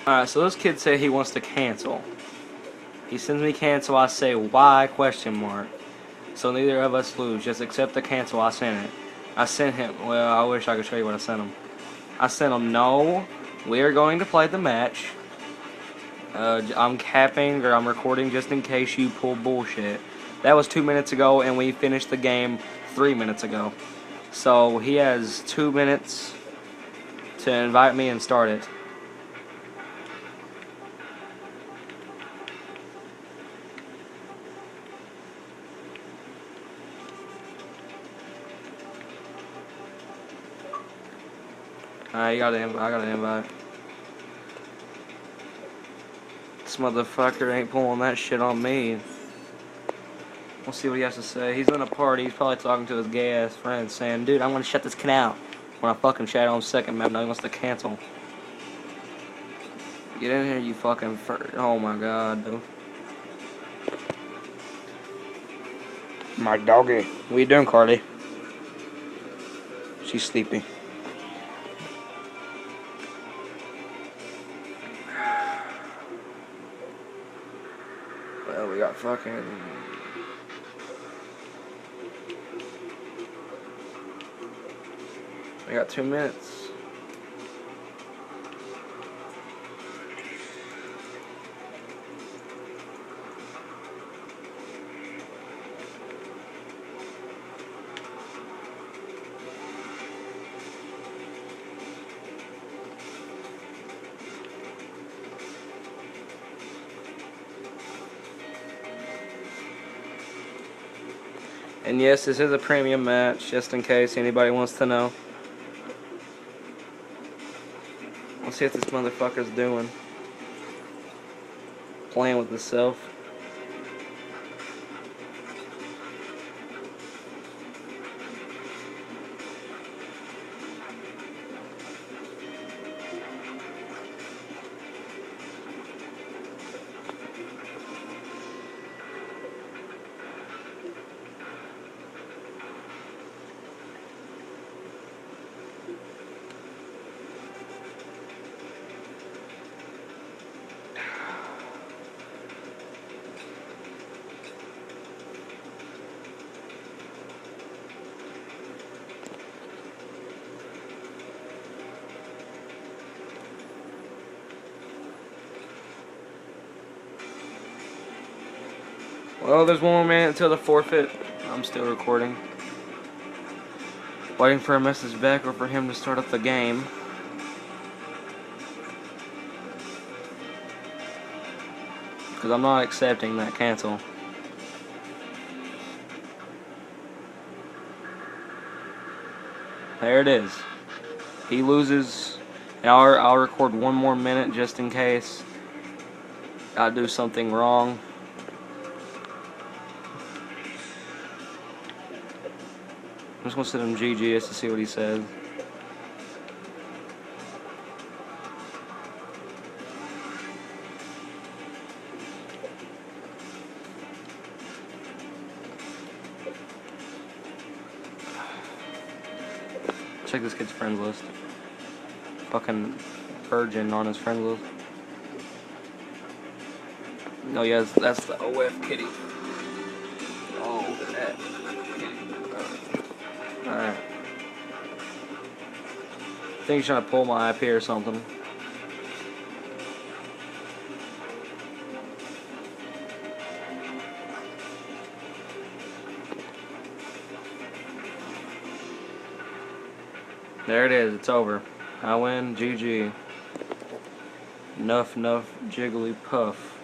Alright, so this kid said he wants to cancel. He sends me cancel, I say, why, question mark. So neither of us lose, just accept the cancel, I sent it. I sent him, well, I wish I could show you what I sent him. I sent him, no, we are going to play the match. I'm capping, or I'm recording just in case you pull bullshit. That was 2 minutes ago, and we finished the game 3 minutes ago. So he has 2 minutes to invite me and start it. I got an invite. This motherfucker ain't pulling that shit on me. We'll see what he has to say. He's in a party. He's probably talking to his gay ass friend, saying, "Dude, I'm gonna shut this kid out." When I fucking chat on second map, now he wants to cancel. Get in here, you fucking oh my god, dude. My doggy. What you doing, Carly? She's sleepy. Well, we got fucking... We got 2 minutes. And yes, this is a premium match, just in case anybody wants to know. Let's see what this motherfucker's doing. Playing with himself. Well, there's 1 more minute until the forfeit. I'm still recording. Waiting for a message back or for him to start up the game. Because I'm not accepting that cancel. There it is. He loses. And I'll record 1 more minute just in case I do something wrong. I'm just gonna send him GG just to see what he says. Check this kid's friends list. Fucking virgin on his friends list. No, yes, that's the OF kitty. Oh, that kitty. Alright. I think he's trying to pull my IP or something. There it is, it's over. I win, GG. Nuff, jiggly puff.